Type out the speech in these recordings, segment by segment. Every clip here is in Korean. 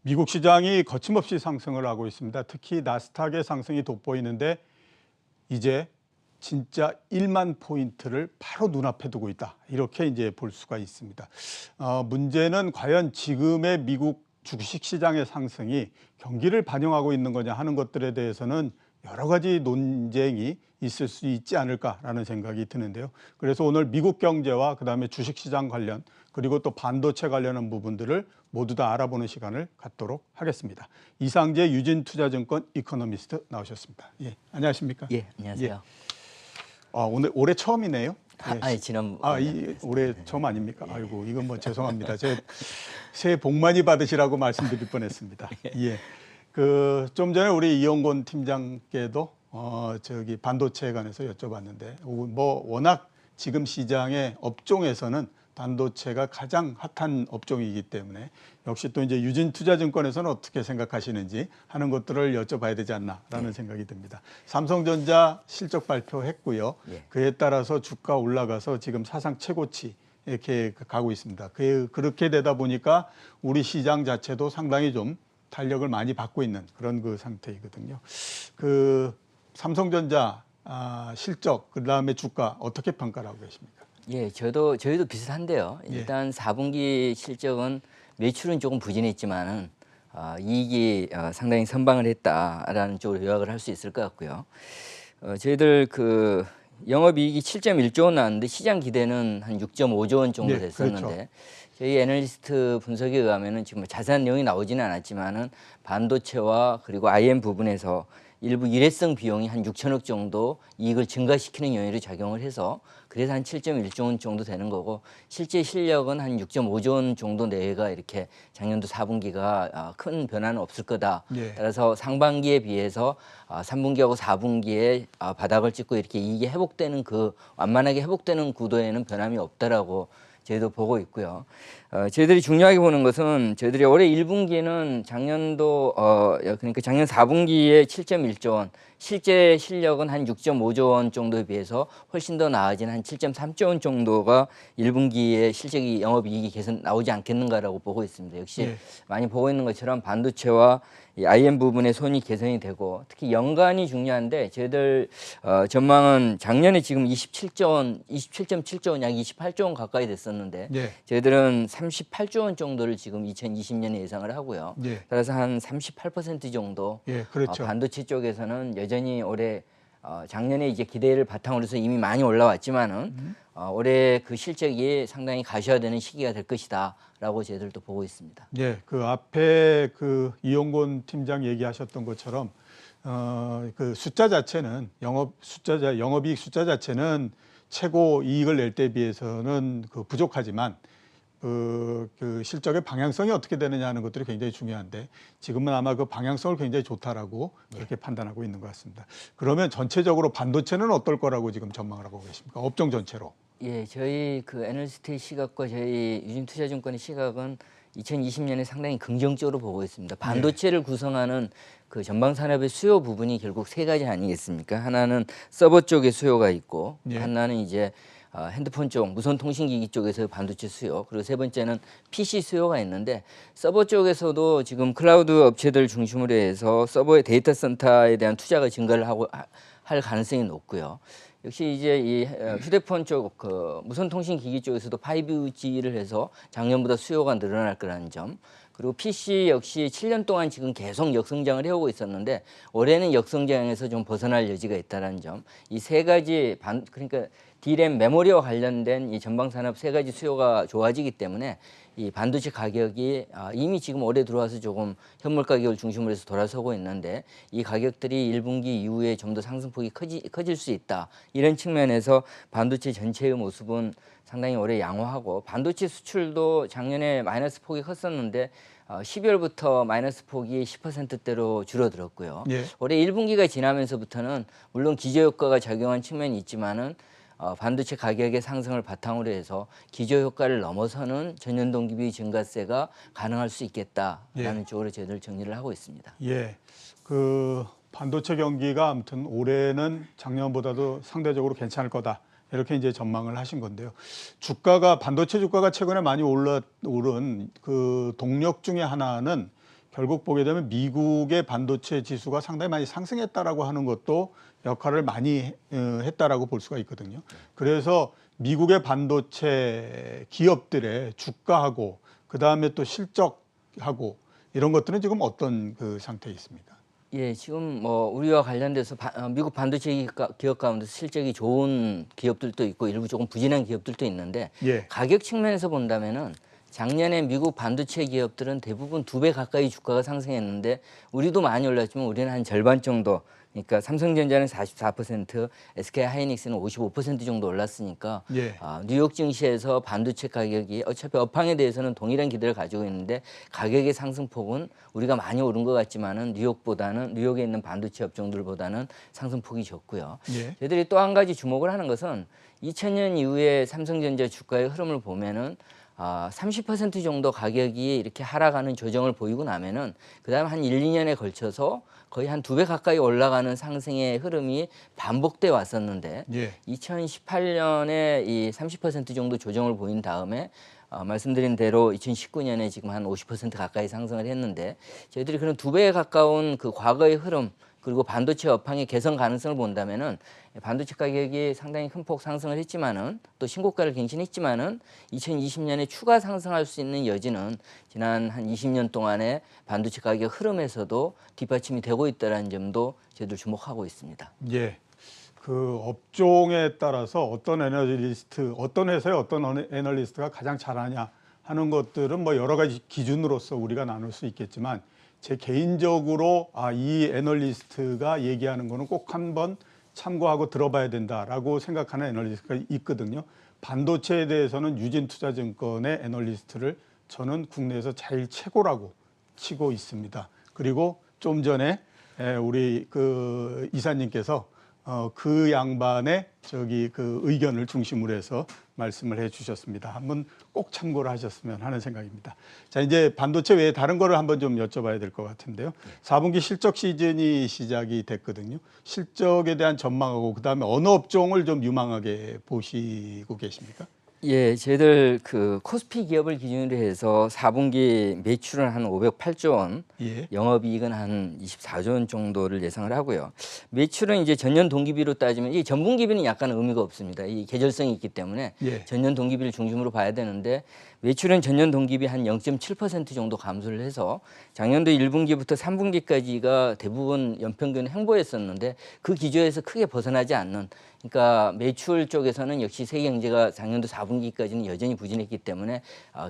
미국 시장이 거침없이 상승을 하고 있습니다. 특히 나스닥의 상승이 돋보이는데 이제 진짜 1만 포인트를 바로 눈앞에 두고 있다. 이렇게 이제 볼 수가 있습니다. 문제는 과연 지금의 미국 주식시장의 상승이 경기를 반영하고 있는 거냐 하는 것들에 대해서는 여러 가지 논쟁이 있을 수 있지 않을까라는 생각이 드는데요. 그래서 오늘 미국 경제와 그다음에 주식시장 관련 그리고 또 반도체 관련한 부분들을 모두 다 알아보는 시간을 갖도록 하겠습니다. 이상재 유진투자증권 이코노미스트 나오셨습니다. 예, 안녕하십니까? 예, 안녕하세요. 예. 오늘 올해 처음이네요. 예. 아니 지난 올해 처음 아닙니까? 아이고 이건 뭐 죄송합니다. 제 새해 복 많이 받으시라고 말씀드릴 뻔했습니다. 예. 좀 전에 우리 이용곤 팀장께도 저기 반도체에 관해서 여쭤봤는데 뭐 워낙 지금 시장의 업종에서는 반도체가 가장 핫한 업종이기 때문에 역시 또 이제 유진투자증권에서는 어떻게 생각하시는지 하는 것들을 여쭤봐야 되지 않나라는 생각이 듭니다. 삼성전자 실적 발표했고요. 그에 따라서 주가 올라가서 지금 사상 최고치 이렇게 가고 있습니다. 그렇게 되다 보니까 우리 시장 자체도 상당히 좀 탄력을 많이 받고 있는 그런 그 상태이거든요. 삼성전자 실적 그다음에 주가 어떻게 평가를 하고 계십니까? 예, 저희도 비슷한데요. 일단 4분기 실적은 매출은 조금 부진했지만은 이익이 상당히 선방을 했다라는 쪽으로 요약을 할 수 있을 것 같고요. 저희들 영업이익이 7.1조 원 나왔는데 시장 기대는 한 6.5조 원 정도 됐었는데 그렇죠. 저희 애널리스트 분석에 의하면은 지금 자세한 내용이 나오지는 않았지만은 반도체와 그리고 IM 부분에서 일부 일회성 비용이 한 6천억 정도 이익을 증가시키는 요인으로 작용을 해서 그래서 한 7.1조 원 정도 되는 거고 실제 실력은 한 6.5조 원 정도 내외가 이렇게 작년도 4분기가 큰 변화는 없을 거다. 따라서 상반기에 비해서 3분기하고 4분기에 바닥을 찍고 이렇게 이익이 회복되는 완만하게 회복되는 구도에는 변함이 없다라고 저희도 보고 있고요. 저희들이 중요하게 보는 것은 저희들이 올해 1분기는 작년도 그러니까 작년 4분기에 7.1조 원, 실제 실력은 한 6.5조 원 정도에 비해서 훨씬 더 나아진 한 7.3조 원 정도가 1분기에 실적이 영업이익이 계속 나오지 않겠는가라고 보고 있습니다. 역시 많이 보고 있는 것처럼 반도체와 이 IM 부분의 손이 개선이 되고 특히 연간이 중요한데 저희들 전망은 작년에 지금 27.7조 원, 약 28조 원 가까이 됐었는데 저희들은 38조 원 정도를 지금 2020년에 예상을 하고요. 따라서 한 38% 정도 그렇죠. 반도체 쪽에서는 여전히 올해 작년에 이제 기대를 바탕으로 해서 이미 많이 올라왔지만은 올해 그 실적이 상당히 가셔야되는 시기가 될 것이다라고 저희들도 보고 있습니다. 예, 앞에 이용곤 팀장 얘기하셨던 것처럼 숫자 자체는 영업이익 숫자 자체는 최고 이익을 낼 때 비해서는 부족하지만 실적의 방향성이 어떻게 되느냐 하는 것들이 굉장히 중요한데 지금은 아마 그 방향성을 굉장히 좋다라고 그렇게 판단하고 있는 것 같습니다. 그러면 전체적으로 반도체는 어떨 거라고 지금 전망을 하고 계십니까? 업종 전체로. 예, 저희 애널리스트의 시각과 저희 유진투자증권의 시각은 2020년에 상당히 긍정적으로 보고 있습니다. 반도체를 구성하는 전방 산업의 수요 부분이 결국 세 가지 아니겠습니까? 하나는 서버 쪽의 수요가 있고 하나는 이제 핸드폰 쪽, 무선통신기기 쪽에서의 반도체 수요, 그리고 세 번째는 PC 수요가 있는데 서버 쪽에서도 지금 클라우드 업체들 중심으로 해서 서버의 데이터 센터에 대한 투자가 증가를 할 가능성이 높고요. 역시 이제 이 휴대폰 쪽, 무선통신기기 쪽에서도 5G를 해서 작년보다 수요가 늘어날 거라는 점. 그리고 PC 역시 7년 동안 지금 계속 역성장을 해오고 있었는데 올해는 역성장에서 좀 벗어날 여지가 있다는 점. 이 세 가지 그러니까 D램 메모리와 관련된 이 전방 산업 세 가지 수요가 좋아지기 때문에 이 반도체 가격이 이미 지금 올해 들어와서 조금 현물 가격을 중심으로 해서 돌아서고 있는데 이 가격들이 1분기 이후에 좀 더 상승폭이 커질 수 있다. 이런 측면에서 반도체 전체의 모습은 상당히 올해 양호하고 반도체 수출도 작년에 마이너스 폭이 컸었는데 12월부터 마이너스 폭이 10%대로 줄어들었고요. 올해 1분기가 지나면서부터는 물론 기저효과가 작용한 측면이 있지만은 반도체 가격의 상승을 바탕으로 해서 기저효과를 넘어서는 전년 동기비 증가세가 가능할 수 있겠다라는 쪽으로 저희들 정리를 하고 있습니다. 예, 그 반도체 경기가 아무튼 올해는 작년보다도 상대적으로 괜찮을 거다. 이렇게 이제 전망을 하신 건데요. 반도체 주가가 최근에 많이 오른 그 동력 중에 하나는 결국 보게 되면 미국의 반도체 지수가 상당히 많이 상승했다라고 하는 것도 역할을 많이 했다라고 볼 수가 있거든요. 그래서 미국의 반도체 기업들의 주가하고 그다음에 또 실적하고 이런 것들은 지금 어떤 그 상태에 있습니다. 예, 지금 뭐 우리와 관련돼서 미국 반도체 기업 가운데 실적이 좋은 기업들도 있고 일부 조금 부진한 기업들도 있는데 예. 가격 측면에서 본다면은 작년에 미국 반도체 기업들은 대부분 2배 가까이 주가가 상승했는데 우리도 많이 올랐지만 우리는 한 절반 정도, 그러니까 삼성전자는 44%, SK 하이닉스는 55% 정도 올랐으니까 예. 뉴욕 증시에서 반도체 가격이 어차피 업황에 대해서는 동일한 기대를 가지고 있는데 가격의 상승폭은 우리가 많이 오른 것 같지만은 뉴욕에 있는 반도체 업종들보다는 상승폭이 적고요. 예. 저희들이 또 한 가지 주목을 하는 것은 2000년 이후에 삼성전자 주가의 흐름을 보면은 30% 정도 가격이 이렇게 하락하는 조정을 보이고 나면은 그다음 한 1, 2년에 걸쳐서 거의 한 2배 가까이 올라가는 상승의 흐름이 반복돼 왔었는데 예. 2018년에 이 30% 정도 조정을 보인 다음에 말씀드린 대로 2019년에 지금 한 50% 가까이 상승을 했는데 저희들이 그런 2배에 가까운 그 과거의 흐름 그리고 반도체 업황의 개선 가능성을 본다면은 반도체 가격이 상당히 큰 폭 상승을 했지만은 또 신고가를 갱신했지만은 2020년에 추가 상승할 수 있는 여지는 지난 한 20년 동안의 반도체 가격 흐름에서도 뒷받침이 되고 있다는 점도 저희들 주목하고 있습니다. 예. 그 업종에 따라서 어떤 회사의 어떤 애널리스트가 가장 잘하냐 하는 것들은 뭐 여러 가지 기준으로서 우리가 나눌 수 있겠지만 제 개인적으로 이 애널리스트가 얘기하는 거는 꼭 한번 참고하고 들어봐야 된다라고 생각하는 애널리스트가 있거든요. 반도체에 대해서는 유진투자증권의 애널리스트를 저는 국내에서 제일 최고라고 치고 있습니다. 그리고 좀 전에 우리 그 이사님께서 그 양반의 그 의견을 중심으로 해서 말씀을 해주셨습니다. 한번 꼭 참고를 하셨으면 하는 생각입니다. 자, 이제 반도체 외에 다른 거를 한번 좀 여쭤봐야 될 것 같은데요. 4분기 실적 시즌이 시작이 됐거든요. 실적에 대한 전망하고 그다음에 어느 업종을 좀 유망하게 보시고 계십니까? 예, 저희들 그 코스피 기업을 기준으로 해서 4분기 매출은 한 508조 원, 예. 영업이익은 한 24조 원 정도를 예상을 하고요. 매출은 이제 전년 동기비로 따지면 이 전분기비는 약간 의미가 없습니다. 이 계절성이 있기 때문에 예. 전년 동기비를 중심으로 봐야 되는데 매출은 전년 동기비 한 0.7% 정도 감소를 해서 작년도 1분기부터 3분기까지가 대부분 연평균 횡보했었는데 그 기조에서 크게 벗어나지 않는, 그러니까 매출 쪽에서는 역시 세계 경제가 작년도 4분기까지는 여전히 부진했기 때문에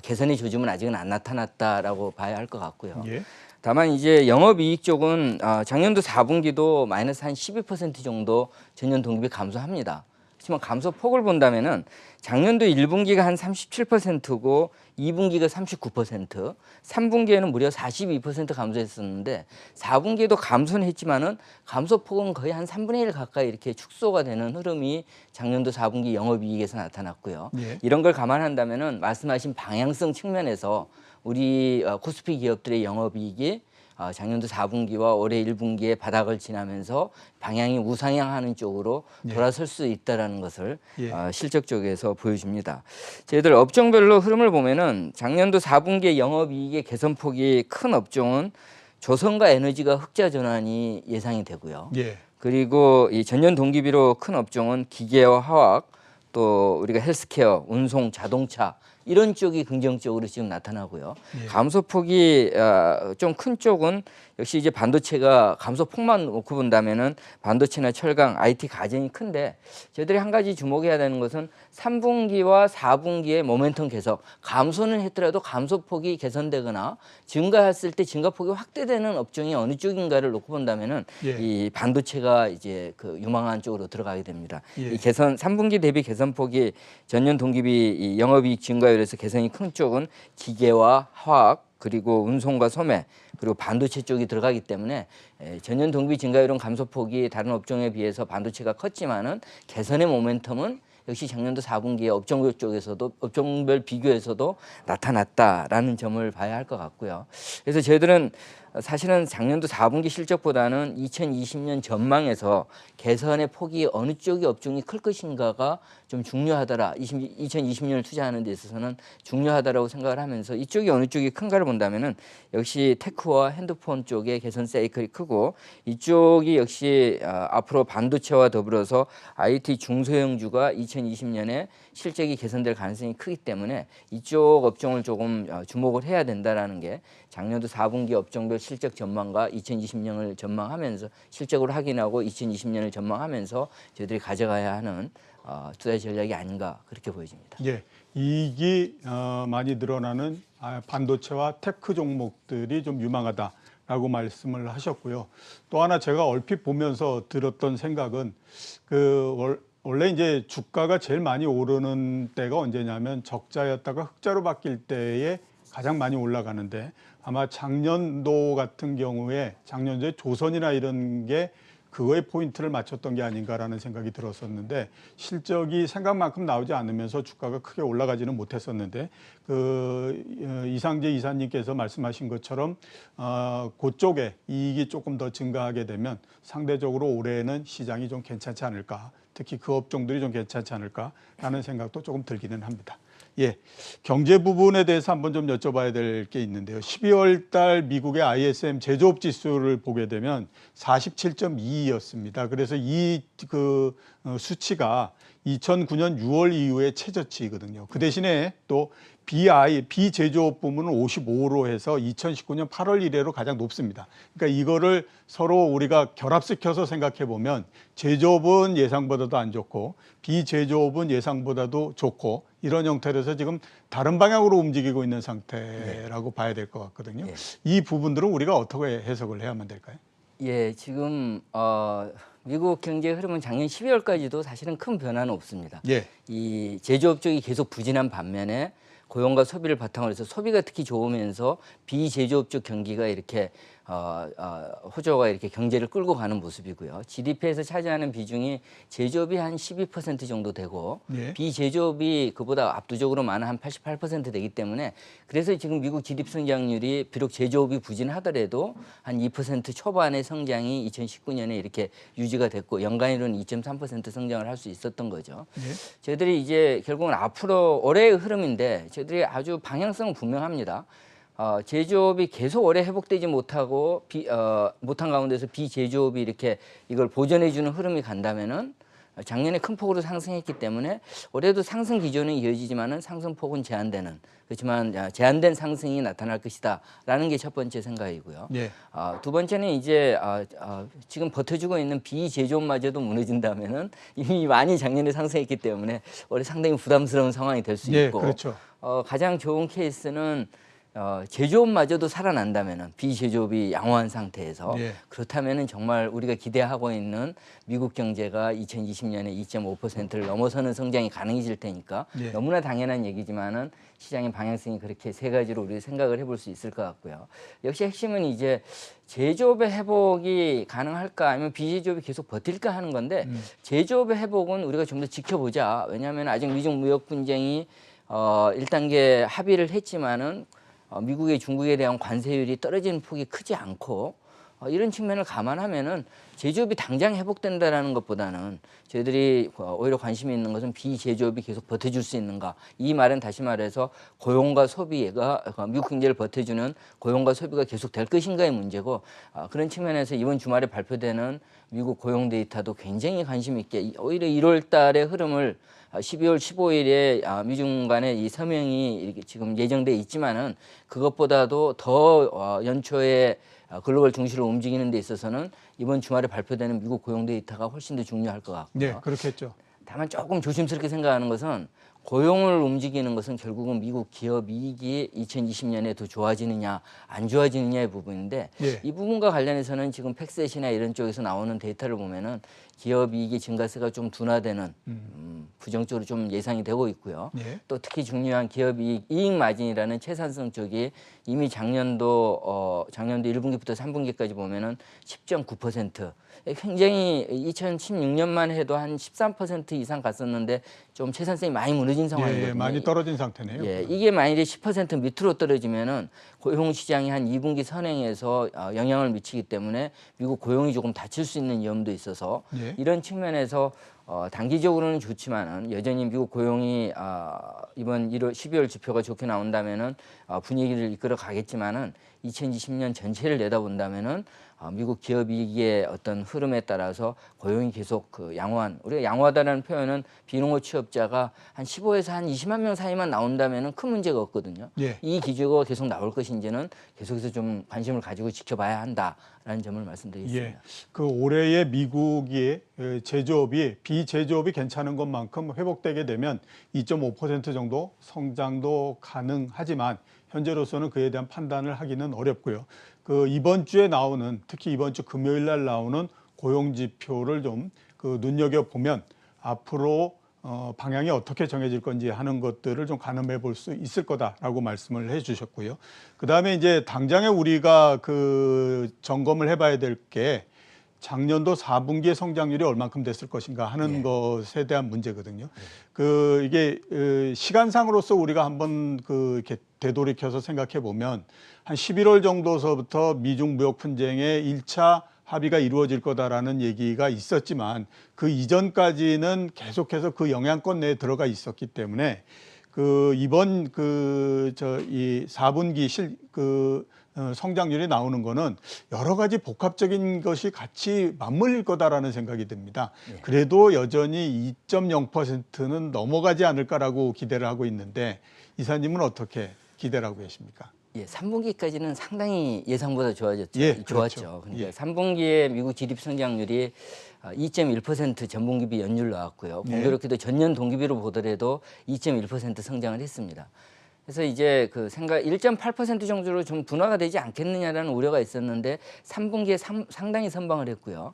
개선의 조짐은 아직은 안 나타났다라고 봐야 할 것 같고요. 예. 다만 이제 영업이익 쪽은 작년도 4분기도 마이너스 한 12% 정도 전년 동기비 감소합니다. 하지만 감소폭을 본다면은 작년도 1분기가 한 37%고 2분기가 39%, 3분기에는 무려 42% 감소했었는데 4분기에도 감소는 했지만은 감소폭은 거의 한 3분의 1 가까이 이렇게 축소가 되는 흐름이 작년도 4분기 영업이익에서 나타났고요. 예. 이런 걸 감안한다면은 말씀하신 방향성 측면에서 우리 코스피 기업들의 영업이익이 작년도 4분기와 올해 1분기의 바닥을 지나면서 방향이 우상향하는 쪽으로 돌아설 수 있다는 것을 실적 쪽에서 보여줍니다. 저희들 업종별로 흐름을 보면은 작년도 4분기의 영업이익의 개선폭이 큰 업종은 조선과 에너지가 흑자 전환이 예상이 되고요. 예. 그리고 이 전년 동기비로 큰 업종은 기계와 화학, 또 우리가 헬스케어, 운송, 자동차 이런 쪽이 긍정적으로 지금 나타나고요. 예. 감소폭이 좀 큰 쪽은 역시 이제 반도체가 감소폭만 놓고 본다면은 반도체나 철강, IT 가전이 큰데 저희들이 한 가지 주목해야 되는 것은 3분기와 4분기의 모멘텀 개선, 감소는 했더라도 감소폭이 개선되거나 증가했을 때 증가폭이 확대되는 업종이 어느 쪽인가를 놓고 본다면은 예. 이 반도체가 이제 그 유망한 쪽으로 들어가게 됩니다. 예. 이 개선 3분기 대비 개선폭이 전년 동기비 이 영업이익 증가율에서 개선이 큰 쪽은 기계와 화학 그리고 운송과 소매 그리고 반도체 쪽이 들어가기 때문에 전년 동기 증가율은 감소폭이 다른 업종에 비해서 반도체가 컸지만은 개선의 모멘텀은 역시 작년도 4분기에 업종별 비교에서도 나타났다라는 점을 봐야 할 것 같고요. 그래서 저희들은 사실은 작년도 4분기 실적보다는 2020년 전망에서 개선의 폭이 어느 쪽이 업종이 클 것인가가 좀 중요하더라. 2020년을 투자하는 데 있어서는 중요하다라고 생각을 하면서 이쪽이 어느 쪽이 큰가를 본다면은 역시 테크와 핸드폰 쪽의 개선 사이클이 크고 이쪽이 역시 앞으로 반도체와 더불어서 IT 중소형주가 2020년에 실적이 개선될 가능성이 크기 때문에 이쪽 업종을 조금 주목을 해야 된다라는 게 작년도 4분기 업종별 실적 전망과 2020년을 전망하면서 실적으로 확인하고 2020년을 전망하면서 저희들이 가져가야 하는 투자 전략이 아닌가 그렇게 보여집니다. 예, 이익이 많이 늘어나는 반도체와 테크 종목들이 좀 유망하다라고 말씀을 하셨고요. 또 하나 제가 얼핏 보면서 들었던 생각은 원래 이제 주가가 제일 많이 오르는 때가 언제냐면 적자였다가 흑자로 바뀔 때에 가장 많이 올라가는데 아마 작년도 같은 경우에 작년도에 조선이나 이런 게 그거에 포인트를 맞췄던 게 아닌가라는 생각이 들었었는데 실적이 생각만큼 나오지 않으면서 주가가 크게 올라가지는 못했었는데 이상재 이사님께서 말씀하신 것처럼 그쪽에 이익이 조금 더 증가하게 되면 상대적으로 올해는 시장이 좀 괜찮지 않을까, 특히 그 업종들이 좀 괜찮지 않을까라는 생각도 조금 들기는 합니다. 예, 경제 부분에 대해서 한번 좀 여쭤봐야 될 게 있는데요. 12월 달 미국의 ISM 제조업 지수를 보게 되면 47.2였습니다. 그래서 이 수치가 2009년 6월 이후의 최저치거든요. 그 대신에 또 비제조업 부문은 55로 해서 2019년 8월 이래로 가장 높습니다. 그러니까 이거를 서로 우리가 결합시켜서 생각해 보면 제조업은 예상보다도 안 좋고 비제조업은 예상보다도 좋고 이런 형태로서 지금 다른 방향으로 움직이고 있는 상태라고 봐야 될 것 같거든요. 이 부분들은 우리가 어떻게 해석을 해야만 될까요? 예, 지금 미국 경제 흐름은 작년 12월까지도 사실은 큰 변화는 없습니다. 예. 이 제조업 쪽이 계속 부진한 반면에 고용과 소비를 바탕으로 해서 소비가 특히 좋으면서 비제조업 쪽 경기가 이렇게 호조가 이렇게 경제를 끌고 가는 모습이고요. GDP에서 차지하는 비중이 제조업이 한 12% 정도 되고 예. 비제조업이 그보다 압도적으로 많은 한 88% 되기 때문에 그래서 지금 미국 GDP 성장률이 비록 제조업이 부진하더라도 한 2% 초반의 성장이 2019년에 이렇게 유지가 됐고 연간으로는 2.3% 성장을 할 수 있었던 거죠. 예. 저희들이 이제 결국은 앞으로 올해의 흐름인데 저희들이 아주 방향성은 분명합니다. 제조업이 계속 오래 회복되지 못하고 못한 가운데서 비제조업이 이렇게 이걸 보전해주는 흐름이 간다면은 작년에 큰 폭으로 상승했기 때문에 올해도 상승 기조는 이어지지만은 상승폭은 제한되는 그렇지만 제한된 상승이 나타날 것이다라는 게 첫 번째 생각이고요. 예. 두 번째는 이제 지금 버텨주고 있는 비제조업마저도 무너진다면은 이미 많이 작년에 상승했기 때문에 올해 상당히 부담스러운 상황이 될 수 있고 그렇죠. 가장 좋은 케이스는 제조업마저도 살아난다면은 비제조업이 양호한 상태에서 그렇다면은 정말 우리가 기대하고 있는 미국 경제가 2020년에 2.5%를 넘어서는 성장이 가능해질 테니까 너무나 당연한 얘기지만은 시장의 방향성이 그렇게 세 가지로 우리 생각을 해볼 수 있을 것 같고요. 역시 핵심은 이제 제조업의 회복이 가능할까 아니면 비제조업이 계속 버틸까 하는 건데 제조업의 회복은 우리가 좀 더 지켜보자. 왜냐하면 아직 미중 무역 분쟁이 1단계 합의를 했지만은 미국의 중국에 대한 관세율이 떨어지는 폭이 크지 않고 이런 측면을 감안하면은 제조업이 당장 회복된다라는 것보다는 저희들이 오히려 관심이 있는 것은 비제조업이 계속 버텨줄 수 있는가. 이 말은 다시 말해서 고용과 소비가 미국 경제를 버텨주는 고용과 소비가 계속 될 것인가의 문제고 그런 측면에서 이번 주말에 발표되는 미국 고용 데이터도 굉장히 관심 있게 오히려 1월 달의 흐름을 12월 15일에 미중 간의 이 서명이 이렇게 지금 예정돼 있지만은 그것보다도 더 연초에 글로벌 중시를 움직이는 데 있어서는 이번 주말에 발표되는 미국 고용 데이터가 훨씬 더 중요할 것 같고요. 네, 그렇겠죠. 다만 조금 조심스럽게 생각하는 것은 고용을 움직이는 것은 결국은 미국 기업 이익이 2020년에 더 좋아지느냐 안 좋아지느냐의 부분인데 예. 이 부분과 관련해서는 지금 팩셋이나 이런 쪽에서 나오는 데이터를 보면은 기업 이익의 증가세가 좀 둔화되는 부정적으로 좀 예상이 되고 있고요. 예. 또 특히 중요한 기업 이익 마진이라는 채산성 쪽이 이미 작년도 1분기부터 3분기까지 보면은 10.9%. 굉장히 2016년만 해도 한 13% 이상 갔었는데 좀 채산성이 많이 무너진 상황이거든요. 예, 많이 떨어진 상태네요. 예, 이게 만일에 10% 밑으로 떨어지면은 고용 시장이 한 2분기 선행에서 영향을 미치기 때문에 미국 고용이 조금 닫힐 수 있는 위험도 있어서 예. 이런 측면에서 단기적으로는 좋지만은 여전히 미국 고용이 이번 12월 지표가 좋게 나온다면은 분위기를 이끌어 가겠지만은 2020년 전체를 내다본다면은 미국 기업 이익의 어떤 흐름에 따라서 고용이 계속 우리가 양호하다라는 표현은 비농업 취업자가 한 15에서 한 20만 명 사이만 나온다면은 큰 문제가 없거든요. 예. 이 기조가 계속 나올 것인지는 계속해서 좀 관심을 가지고 지켜봐야 한다라는 점을 말씀드리겠습니다. 예. 그 올해의 미국의 제조업이 비제조업이 괜찮은 것만큼 회복되게 되면 2.5% 정도 성장도 가능하지만 현재로서는 그에 대한 판단을 하기는 어렵고요. 그 이번 주에 나오는 특히 이번 주 금요일 날 나오는 고용 지표를 좀 눈여겨 보면 앞으로 방향이 어떻게 정해질 건지 하는 것들을 좀 가늠해 볼 수 있을 거다라고 말씀을 해 주셨고요. 그다음에 이제 당장에 우리가 점검을 해봐야 될 게 작년도 4분기의 성장률이 얼만큼 됐을 것인가 하는 것에 대한 문제거든요. 이게 시간상으로서 우리가 한번 이렇게 되돌이켜서 생각해 보면 한 11월 정도서부터 미중 무역 분쟁의 1차 합의가 이루어질 거다라는 얘기가 있었지만 그 이전까지는 계속해서 그 영향권 내에 들어가 있었기 때문에 이번 이 4분기 성장률이 나오는 거는 여러 가지 복합적인 것이 같이 맞물릴 거다라는 생각이 듭니다. 그래도 여전히 2.0%는 넘어가지 않을까라고 기대를 하고 있는데 이사님은 어떻게 기대를 하고 계십니까? 예, 3분기까지는 상당히 예상보다 좋았죠. 예, 그렇죠. 그러니까 예. 3분기에 미국 GDP 성장률이 2.1% 전분기비 연율 나왔고요. 공교롭게도 전년 동기비로 보더라도 2.1% 성장을 했습니다. 그래서 이제 1.8% 정도로 좀 둔화가 되지 않겠느냐라는 우려가 있었는데 3분기에 상당히 선방을 했고요.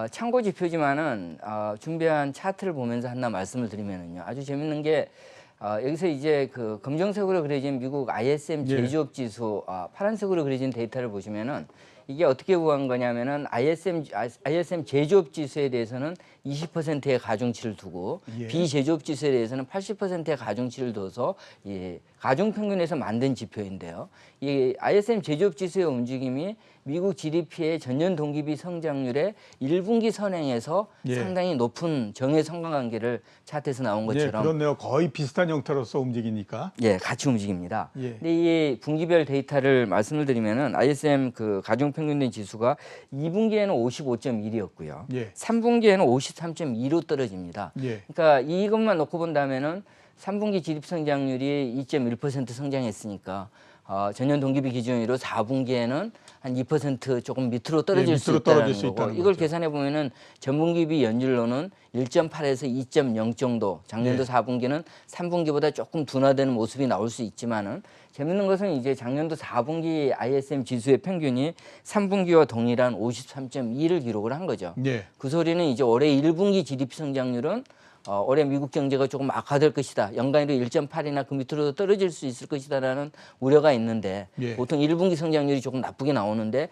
참고 지표지만은 준비한 차트를 보면서 하나 말씀을 드리면은요. 아주 재밌는 게 여기서 이제 검정색으로 그려진 미국 ISM 제조업 지수, 파란색으로 그려진 데이터를 보시면은 이게 어떻게 구한 거냐면은 ISM 제조업 지수에 대해서는 20%의 가중치를 두고 비제조업 지수에 대해서는 80%의 가중치를 둬서 가중 평균에서 만든 지표인데요. 이 ISM 제조업 지수의 움직임이 미국 GDP의 전년 동기비 성장률의 1분기 선행에서 상당히 높은 정의 상관관계를 차트에서 나온 것처럼 그렇네요. 거의 비슷한 형태로서 움직이니까. 같이 움직입니다. 예. 근데 이 분기별 데이터를 말씀을 드리면은 ISM 가중 평균된 지수가 2분기에는 55.1이었고요. 3분기에는 53.2로 떨어집니다. 그러니까 이것만 놓고 본다면은 3분기 GDP 성장률이 2.1% 성장했으니까 전년 동기비 기준으로 4분기에는 한 2% 조금 밑으로 떨어질 수 있다는 거고 이걸 계산해 보면은 전분기비 연율로는 1.8에서 2.0 정도 작년도 4분기는 3분기보다 조금 둔화되는 모습이 나올 수 있지만은 재밌는 것은 이제 작년도 4분기 ISM 지수의 평균이 3분기와 동일한 53.2를 기록을 한 거죠. 그 소리는 이제 올해 1분기 GDP 성장률은 올해 미국 경제가 조금 악화될 것이다. 연간으로 1.8이나 그 밑으로 떨어질 수 있을 것이다라는 우려가 있는데 보통 1분기 성장률이 조금 나쁘게 나오는데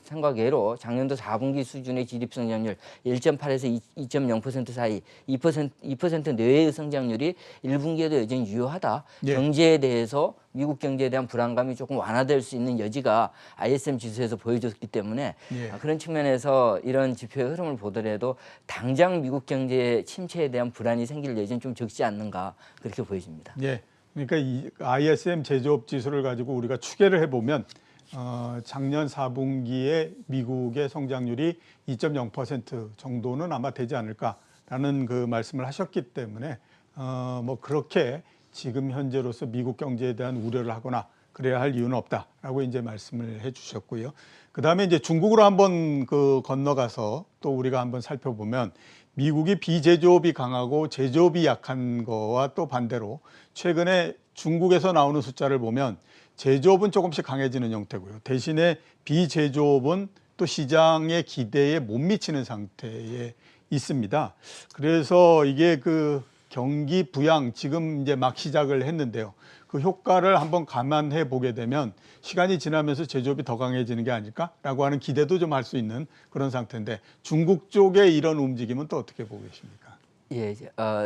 생각외로 작년도 4분기 수준의 GDP 성장률 1.8에서 2.0% 사이 2% 내외의 성장률이 1분기에도 여전히 유효하다. 경제에 대해서 미국 경제에 대한 불안감이 조금 완화될 수 있는 여지가 ISM 지수에서 보여줬기 때문에 그런 측면에서 이런 지표의 흐름을 보더라도 당장 미국 경제의 침체에 대한 불안이 생길 여지는 좀 적지 않는가 그렇게 보여집니다. 그러니까 이 ISM 제조업 지수를 가지고 우리가 추계를 해보면 작년 4분기에 미국의 성장률이 2.0% 정도는 아마 되지 않을까라는 말씀을 하셨기 때문에 뭐 그렇게 지금 현재로서 미국 경제에 대한 우려를 하거나 그래야 할 이유는 없다라고 이제 말씀을 해주셨고요. 그 다음에 이제 중국으로 한번 건너가서 또 우리가 한번 살펴보면 미국이 비제조업이 강하고 제조업이 약한 거와 또 반대로 최근에 중국에서 나오는 숫자를 보면 제조업은 조금씩 강해지는 형태고요. 대신에 비제조업은 또 시장의 기대에 못 미치는 상태에 있습니다. 그래서 이게 그 경기 부양 지금 이제 막 시작을 했는데요. 그 효과를 한번 감안해 보게 되면 시간이 지나면서 제조업이 더 강해지는 게 아닐까라고 하는 기대도 좀 할 수 있는 그런 상태인데 중국 쪽의 이런 움직임은 또 어떻게 보고 계십니까? 예,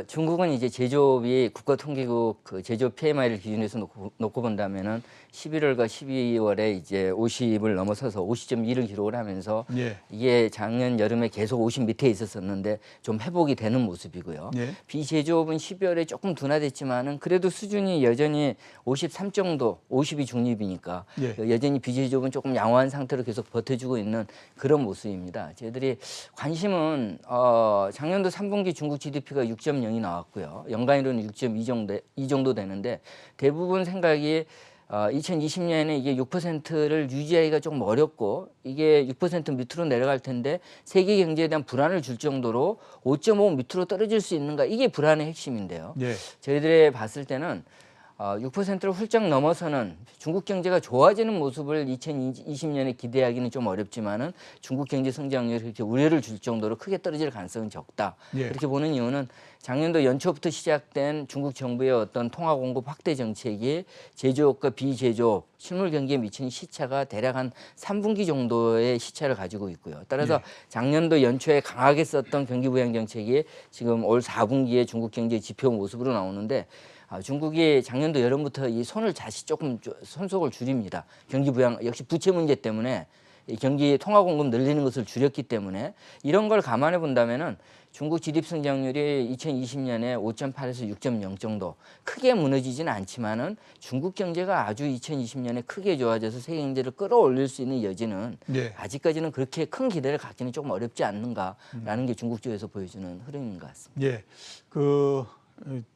중국은 이제 제조업이 국가통계국 그 제조업 PMI를 기준으로 해서 놓고 본다면은 11월과 12월에 이제 50을 넘어서서 50.1을 기록을 하면서 예. 이게 작년 여름에 계속 50 밑에 있었었는데 좀 회복이 되는 모습이고요. 예. 비제조업은 12월에 조금 둔화됐지만은 그래도 수준이 여전히 53 정도, 50이 중립이니까 예. 여전히 비제조업은 조금 양호한 상태로 계속 버텨주고 있는 그런 모습입니다. 저희들이 관심은 작년도 3분기 중국 GDP가 6.0이 나왔고요. 연간으로는 6.2 정도 되는데 대부분 생각이 2020년에 이게 6%를 유지하기가 조금 어렵고 이게 6% 밑으로 내려갈 텐데 세계 경제에 대한 불안을 줄 정도로 5.5 밑으로 떨어질 수 있는가 이게 불안의 핵심인데요. 예. 저희들이 봤을 때는 6%를 훌쩍 넘어서는 중국 경제가 좋아지는 모습을 2020년에 기대하기는 좀 어렵지만은 중국 경제 성장률이 그렇게 우려를 줄 정도로 크게 떨어질 가능성은 적다. 예. 그렇게 보는 이유는 작년도 연초부터 시작된 중국 정부의 어떤 통화 공급 확대 정책이 제조업과 비제조업, 실물 경기에 미치는 시차가 대략 한 3분기 정도의 시차를 가지고 있고요. 따라서 예. 작년도 연초에 강하게 썼던 경기 부양 정책이 지금 올 4분기에 중국 경제 지표 모습으로 나오는데 중국이 작년도 여름부터 이 손을 다시 조금 손속을 줄입니다. 경기 부양 역시 부채 문제 때문에 이 경기 통화 공급 늘리는 것을 줄였기 때문에 이런 걸 감안해 본다면은 중국 GDP 성장률이 2020년에 5.8에서 6.0 정도 크게 무너지지는 않지만은 중국 경제가 아주 2020년에 크게 좋아져서 세계 경제를 끌어올릴 수 있는 여지는 예. 아직까지는 그렇게 큰 기대를 갖기는 조금 어렵지 않는가라는 게 중국 쪽에서 보여주는 흐름인 것 같습니다. 예.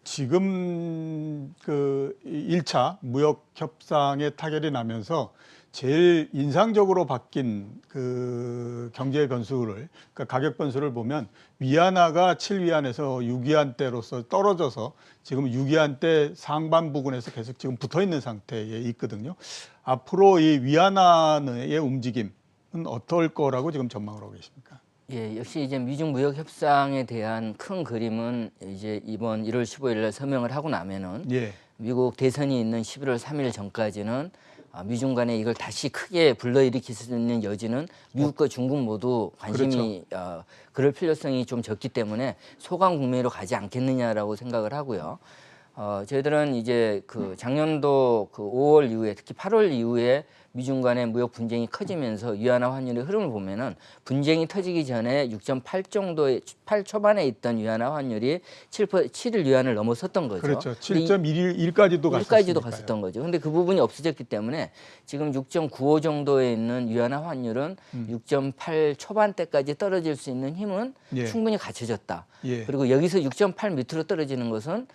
지금 그 1차 무역 협상에 타결이 나면서 제일 인상적으로 바뀐 그 경제 변수를 그러니까 가격 변수를 보면 위안화가 7위안에서 6위안대로서 떨어져서 지금 6위안대 상반 부근에서 계속 지금 붙어 있는 상태에 있거든요. 앞으로 이 위안화의 움직임은 어떨 거라고 지금 전망을 하고 계십니까? 예, 역시 이제 미중 무역 협상에 대한 큰 그림은 이제 이번 1월 15일 날 서명을 하고 나면은 예. 미국 대선이 있는 11월 3일 전까지는 미중 간에 이걸 다시 크게 불러일으킬 수 있는 여지는 미국과 중국 모두 관심이 그럴 필요성이 좀 적기 때문에 소강 국면으로 가지 않겠느냐라고 생각을 하고요. 저희들은 이제 그 작년도 그 5월 이후에 특히 8월 이후에 미중 간의 무역 분쟁이 커지면서 위안화 환율의 흐름을 보면은 분쟁이 터지기 전에 6.8 정도의 8 초반에 있던 위안화 환율이 7일 위안을 넘어섰던 거죠. 그렇죠. 7.1까지도 갔었던 거죠. 근데 그 부분이 없어졌기 때문에 지금 6.95 정도에 있는 위안화 환율은 6.8 초반대까지 떨어질 수 있는 힘은 예. 충분히 갖춰졌다. 예. 그리고 여기서 6.8 밑으로 떨어지는 것은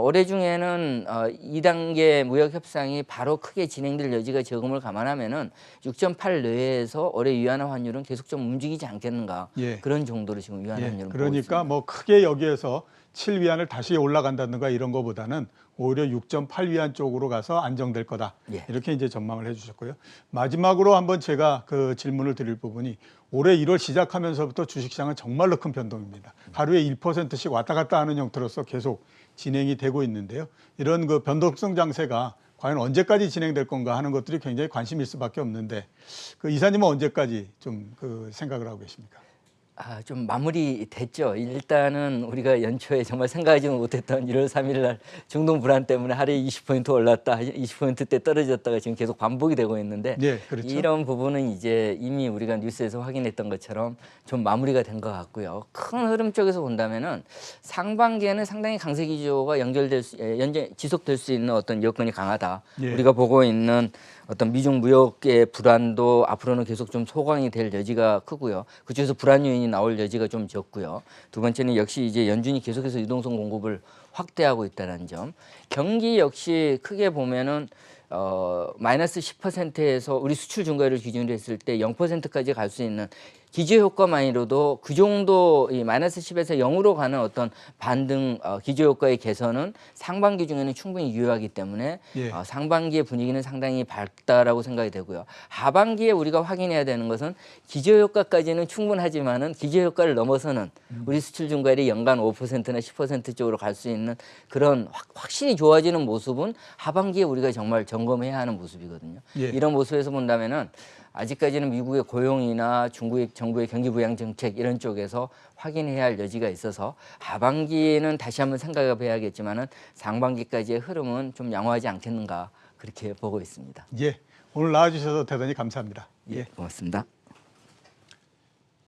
올해 중에는 2단계 무역 협상이 바로 크게 진행될 여지가 적음을 감안하면은 6.8 내외에서 올해 위안화 환율은 계속 좀 움직이지 않겠는가 예. 그런 정도로 지금 위안화 예. 환율은 보고 그러니까 있습니다. 뭐 크게 여기에서 7위안을 다시 올라간다든가 이런 거보다는 오히려 6.8위안 쪽으로 가서 안정될 거다. 예. 이렇게 이제 전망을 해주셨고요. 마지막으로 한번 제가 그 질문을 드릴 부분이 올해 1월 시작하면서부터 주식시장은 정말로 큰 변동입니다. 하루에 1%씩 왔다 갔다 하는 형태로서 계속 진행이 되고 있는데요. 이런 그 변동성 장세가 과연 언제까지 진행될 건가 하는 것들이 굉장히 관심일 수밖에 없는데 그 이사님은 언제까지 좀 그 생각을 하고 계십니까? 좀 마무리 됐죠. 일단은 우리가 연초에 정말 생각하지 못했던 1월 3일 날 중동 불안 때문에 하루에 20포인트 올랐다, 20포인트대 떨어졌다가 지금 계속 반복이 되고 있는데 네, 그렇죠. 이런 부분은 이제 이미 우리가 뉴스에서 확인했던 것처럼 좀 마무리가 된 것 같고요. 큰 흐름 쪽에서 본다면은 상반기에는 상당히 강세 기조가 지속될 수 있는 어떤 여건이 강하다. 예. 우리가 보고 있는 어떤 미중 무역의 불안도 앞으로는 계속 좀 소강이 될 여지가 크고요. 그쪽에서 불안 요인이 나올 여지가 좀 적고요. 두 번째는 역시 이제 연준이 계속해서 유동성 공급을 확대하고 있다는 점. 경기 역시 크게 보면은 마이너스 10%에서 우리 수출 증가율을 기준으로 했을 때 0%까지 갈 수 있는 기저 효과만으로도 그 정도 이 마이너스 10에서 0으로 가는 어떤 반등 기저 효과의 개선은 상반기 중에는 충분히 유효하기 때문에 예. 상반기의 분위기는 상당히 밝다라고 생각이 되고요. 하반기에 우리가 확인해야 되는 것은 기저 효과까지는 충분하지만은 기저 효과를 넘어서는 우리 수출 증가율이 연간 5%나 10% 쪽으로 갈 수 있는 그런 확실히 좋아지는 모습은 하반기에 우리가 정말 점검해야 하는 모습이거든요. 예. 이런 모습에서 본다면은 아직까지는 미국의 고용이나 중국의 정부의 경기 부양 정책 이런 쪽에서 확인해야 할 여지가 있어서 하반기에는 다시 한번 생각해 봐야겠지만은 상반기까지의 흐름은 좀 양호하지 않겠는가 그렇게 보고 있습니다. 예. 오늘 나와주셔서 대단히 감사합니다. 예, 고맙습니다.